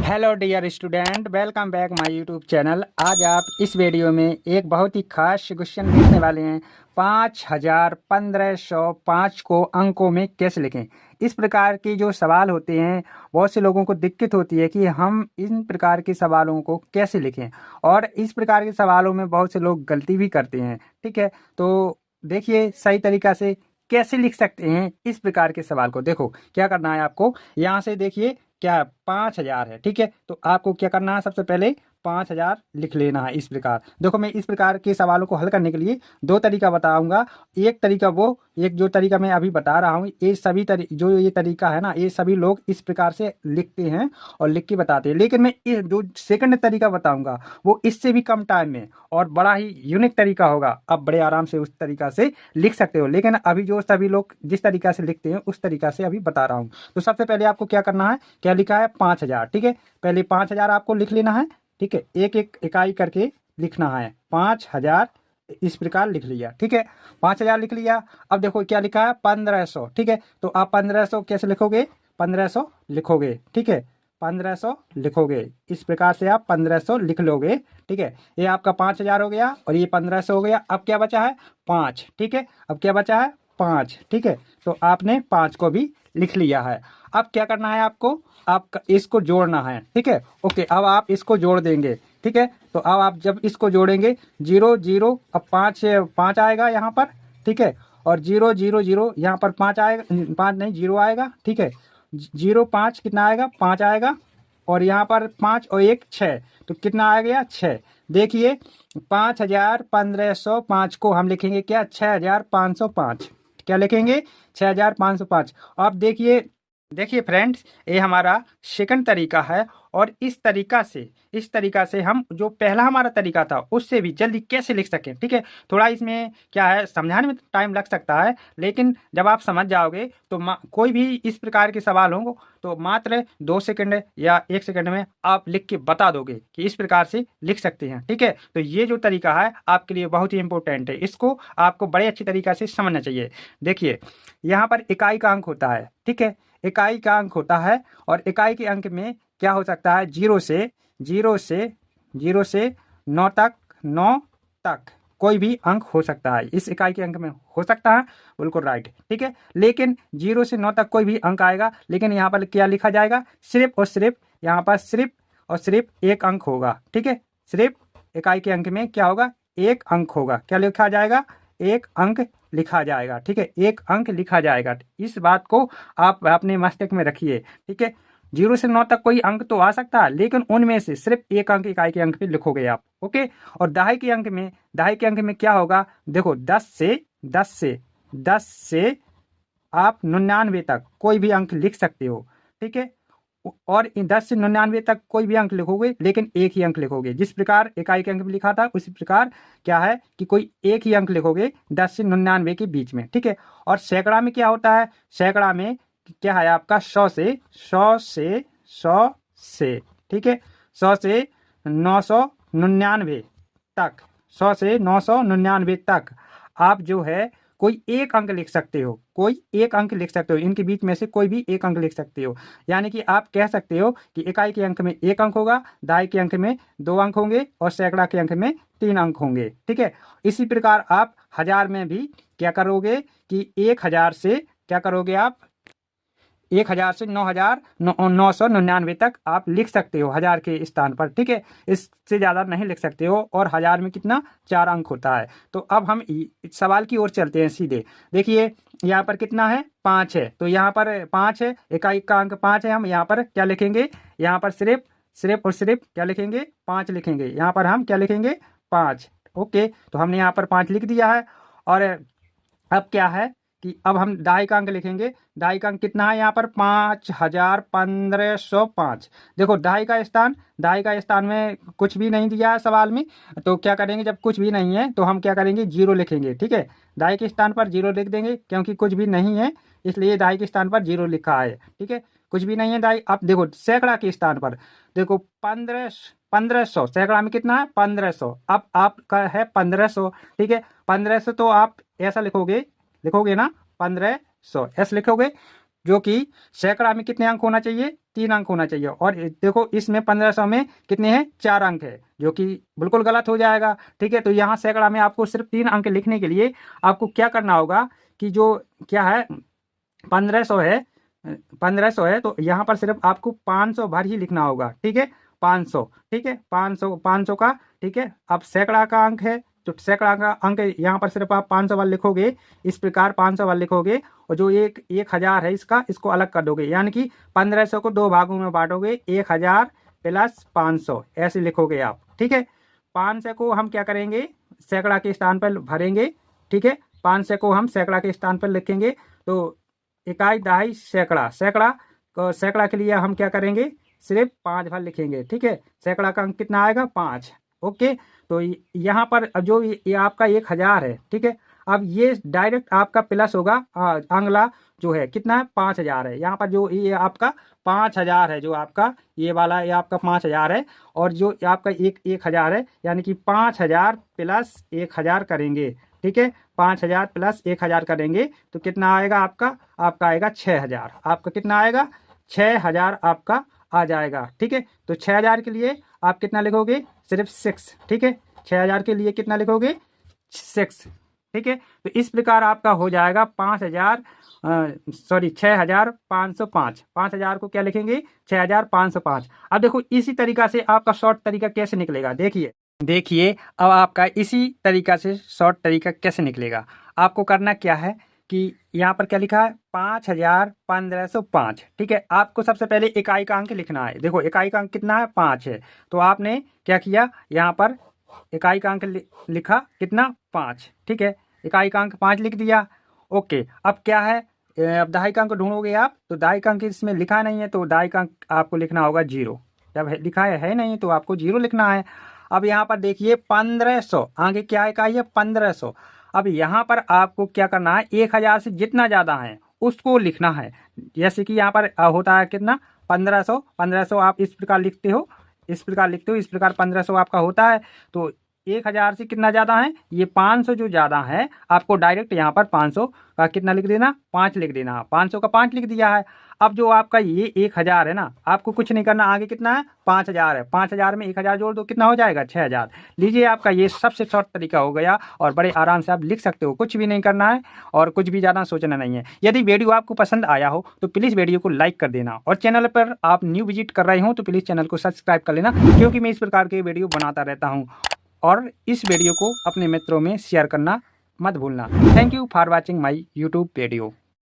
Hello dear student, welcome back my YouTube channel. आज आप इस वीडियो में एक बहुत ही खास क्वेश्चन देखने वाले हैं। 5,1505 को अंकों में कैसे लिखें। इस प्रकार के जो सवाल होते हैं, बहुत से लोगों को दिक्कत होती है कि हम इन प्रकार के सवालों को कैसे लिखें, और इस प्रकार के सवालों में बहुत से लोग गलती भी करते हैं। ठीक है, तो देखिए सही तरीका से कैसे लिख सकते हैं इस प्रकार के सवाल को। देखो क्या करना है आपको, यहाँ से देखिए क्या 5,000 है। ठीक है, तो आपको क्या करना है, सबसे पहले 5,000 लिख लेना है। इस प्रकार देखो, मैं इस प्रकार के सवालों को हल करने के लिए दो तरीका बताऊंगा। एक तरीका एक जो तरीका मैं अभी बता रहा हूँ, ये सभी जो ये तरीका है ना, ये सभी लोग इस प्रकार से लिखते हैं और लिख के बताते हैं। लेकिन मैं ये जो सेकंड तरीका बताऊंगा वो इससे भी कम टाइम में और बड़ा ही यूनिक तरीका होगा। आप बड़े आराम से उस तरीका से लिख सकते हो। लेकिन अभी जो सभी लोग जिस तरीका से लिखते हैं उस तरीका से अभी बता रहा हूँ। तो सबसे पहले आपको क्या करना है, क्या लिखा है 5,000। ठीक है, पहले 5,000 आपको लिख लेना है। ठीक है, एक एक इकाई करके लिखना है। 5,000 इस प्रकार लिख लिया। ठीक है, 5,000 लिख लिया। अब देखो क्या लिखा है 1,500। ठीक है, तो आप 1,500 कैसे लिखोगे, 1,500 लिखोगे। ठीक है, 1,500 लिखोगे। इस प्रकार से आप 1,500 लिख लोगे। ठीक है, ये आपका 5,000 हो गया और ये 1,500 हो गया। अब क्या बचा है 5। ठीक है, अब क्या बचा है 5। ठीक है, तो आपने 5 को भी लिख लिया है। अब क्या करना है आपको, आप इसको जोड़ना है। ठीक है, ओके, अब आप इसको जोड़ देंगे। ठीक है, तो अब आप जब इसको जोड़ेंगे 0 0, अब 5 आएगा यहाँ पर। ठीक है, और 0 0 0 यहाँ पर 5 आएगा, 5 नहीं 0 आएगा। ठीक है, 0 5 कितना आएगा, 5 आएगा। और यहाँ पर 5 और 1 6, तो कितना आ गया 6। देखिए 5,1505 को हम लिखेंगे क्या, 6,505। क्या लिखेंगे 6,505। अब देखिए देखिए फ्रेंड्स, ये हमारा सेकंड तरीका है। और इस तरीका से हम जो पहला हमारा तरीका था उससे भी जल्दी कैसे लिख सकें। ठीक है, थोड़ा इसमें क्या है, समझाने में टाइम लग सकता है, लेकिन जब आप समझ जाओगे तो कोई भी इस प्रकार के सवाल होंगे तो मात्र 2 सेकंड या 1 सेकंड में आप लिख के बता दोगे कि इस प्रकार से लिख सकते हैं। ठीक है, तो ये जो तरीका है आपके लिए बहुत ही इंपॉर्टेंट है, इसको आपको बड़े अच्छी तरीका से समझना चाहिए। देखिए यहाँ पर इकाई का अंक होता है। ठीक है, इकाई का अंक होता है, और इकाई के अंक में क्या हो सकता है, 0 से 9 तक, 9 तक कोई भी अंक हो सकता है। इस इकाई के अंक में हो सकता है, बिल्कुल राइट। ठीक है, लेकिन 0 से 9 तक कोई भी अंक आएगा, लेकिन यहाँ पर क्या लिखा जाएगा, सिर्फ और सिर्फ यहाँ पर सिर्फ और सिर्फ एक अंक होगा। ठीक है, सिर्फ इकाई के अंक में क्या होगा, एक अंक होगा। क्या लिखा जाएगा, एक अंक लिखा जाएगा। ठीक है, एक अंक लिखा जाएगा। इस बात को आप अपने मस्तिष्क में रखिए। ठीक है, 0 से 9 तक कोई अंक तो आ सकता है, लेकिन उनमें से सिर्फ एक अंक इकाई के अंक पे लिखोगे आप। ओके, और दहाई के अंक में क्या होगा, देखो 10 से आप 99 तक कोई भी अंक लिख सकते हो। ठीक है, और इन 10 से 99 तक कोई भी अंक लिखोगे, लेकिन एक ही अंक लिखोगे। जिस प्रकार इकाई के अंक में लिखा था उसी प्रकार क्या है कि कोई एक ही अंक लिखोगे 10 से 99 के बीच में। ठीक है, और सैकड़ा में क्या होता है, सैकड़ा में क्या है आपका 100 से ठीक है, 100 से 999 तक, 100 से 999 तक आप जो है कोई एक अंक लिख सकते हो। कोई एक अंक लिख सकते हो, इनके बीच में से कोई भी एक अंक लिख सकते हो। यानी कि आप कह सकते हो कि इकाई के अंक में एक अंक होगा, दहाई के अंक में 2 अंक होंगे, और सैकड़ा के अंक में 3 अंक होंगे। ठीक है, इसी प्रकार आप हजार में भी क्या करोगे कि 1,000 से क्या करोगे आप, 1,000 से 9,999 तक आप लिख सकते हो हजार के स्थान पर। ठीक है, इससे ज़्यादा नहीं लिख सकते हो, और हजार में कितना 4 अंक होता है। तो अब हम सवाल की ओर चलते हैं सीधे। देखिए यहाँ पर कितना है, 5 है, तो यहाँ पर 5 है, इकाई का अंक 5 है। हम यहाँ पर क्या लिखेंगे, यहाँ पर सिर्फ और सिर्फ क्या लिखेंगे, 5 लिखेंगे। यहाँ पर हम क्या लिखेंगे, 5। ओके, तो हमने यहाँ पर 5 लिख दिया है। और अब क्या है कि अब हम दहाई का अंक लिखेंगे। दहाई का अंक कितना है यहाँ पर, 5,1505। देखो दहाई का स्थान में कुछ भी नहीं दिया है सवाल में, तो क्या करेंगे, जब कुछ भी नहीं है तो हम क्या करेंगे, 0 लिखेंगे। ठीक है, दहाई के स्थान पर 0 लिख देंगे, क्योंकि कुछ भी नहीं है इसलिए दहाई के स्थान पर 0 लिखा है। ठीक है, कुछ भी नहीं है दहाई। अब देखो सैकड़ा के स्थान पर देखो 1500, सैकड़ा में कितना है 1500, अब आपका है 1500। ठीक है, 1500 तो आप ऐसा लिखोगे ना, 1500 ऐसे लिखोगे। जो कि सैकड़ा में कितने अंक होना चाहिए, 3 अंक होना चाहिए। और देखो इसमें 1500 में कितने हैं, 4 अंक है, जो कि बिल्कुल गलत हो जाएगा। ठीक है, तो यहाँ सैकड़ा में आपको सिर्फ 3 अंक लिखने के लिए आपको क्या करना होगा कि जो क्या है 1500 है, 1500 है, तो यहाँ पर सिर्फ आपको 500 भर ही लिखना होगा। ठीक है, 500, ठीक है, 500 का, ठीक है। अब सैकड़ा का अंक है, तो सैकड़ा का अंक यहाँ पर सिर्फ आप 500 बार लिखोगे, इस प्रकार 500 बार लिखोगे, और जो 1000 है इसको अलग कर दोगे, यानी कि 1500 को 2 भागों में बांटोगे, 1000 प्लस 500 ऐसे लिखोगे आप। ठीक है, 500 को हम क्या करेंगे, सैकड़ा के स्थान पर भरेंगे। ठीक है, 500 को हम सैकड़ा के स्थान पर लिखेंगे, तो इकाई दहाई सैकड़ा, सैकड़ा के लिए हम क्या करेंगे, सिर्फ 5 बार लिखेंगे। ठीक है, सैकड़ा का अंक कितना आएगा, 5। ओके, तो यहाँ पर अब जो ये आपका 1000 है, ठीक है, अब ये डायरेक्ट आपका प्लस होगा, अगला जो है कितना है, 5000 है। यहाँ पर जो ये आपका 5000 है, जो आपका ये वाला ये आपका 5000 है, और जो आपका 1000 है, यानी कि 5000 प्लस 1000 करेंगे। ठीक है, 5000 प्लस 1000 करेंगे तो कितना आएगा आपका आएगा 6000। आपका कितना आएगा, 6000 आपका आ जाएगा। ठीक है, तो 6000 के लिए आप कितना लिखोगे, सिर्फ 6। ठीक है, 6000 के लिए कितना लिखोगे, 6। ठीक है, तो इस प्रकार आपका हो जाएगा 5000, सॉरी 6505। 5000 को क्या लिखेंगे, 6505। अब देखो इसी तरीका से आपका शॉर्ट तरीका कैसे निकलेगा, देखिए अब आपका इसी तरीका से शॉर्ट तरीका कैसे निकलेगा। आपको करना क्या है कि यहाँ पर क्या लिखा है, 5505। ठीक है, आपको सबसे पहले इकाई का अंक लिखना है। देखो इकाई का अंक कितना है, 5 है, तो आपने क्या किया, यहाँ पर इकाई का अंक लिखा कितना, 5। ठीक है, इकाई का अंक 5 लिख दिया। ओके, अब क्या है, अब दहाई का अंक ढूंढोगे आप, तो दहाई का अंक इसमें लिखा नहीं है, तो दहाई का अंक आपको लिखना होगा 0। जब लिखा है नहीं तो आपको 0 लिखना है। अब यहाँ पर देखिए 1500, आगे क्या इकाई है, 1500। अब यहाँ पर आपको क्या करना है, 1000 से जितना ज़्यादा है उसको लिखना है। जैसे कि यहाँ पर होता है कितना, 1500 आप इस प्रकार लिखते हो, इस प्रकार 1500 आपका होता है। तो 1000 से कितना ज़्यादा है, ये 500 जो ज़्यादा है, आपको डायरेक्ट यहाँ पर 500 का कितना लिख देना, 5 लिख देना। 500 का 5 लिख दिया है। अब जो आपका ये 1000 है ना, आपको कुछ नहीं करना, आगे कितना है, 5000 है। 5000 में 1000 जोड़ दो, कितना हो जाएगा, 6000। लीजिए आपका ये सबसे शॉर्ट तरीका हो गया, और बड़े आराम से आप लिख सकते हो, कुछ भी नहीं करना है और कुछ भी ज़्यादा सोचना नहीं है। यदि वीडियो आपको पसंद आया हो तो प्लीज़ वीडियो को लाइक कर देना, और चैनल पर आप न्यू विजिट कर रहे हो तो प्लीज़ चैनल को सब्सक्राइब कर लेना, क्योंकि मैं इस प्रकार के वीडियो बनाता रहता हूँ। और इस वीडियो को अपने मित्रों में शेयर करना मत भूलना। Thank you for watching my YouTube video.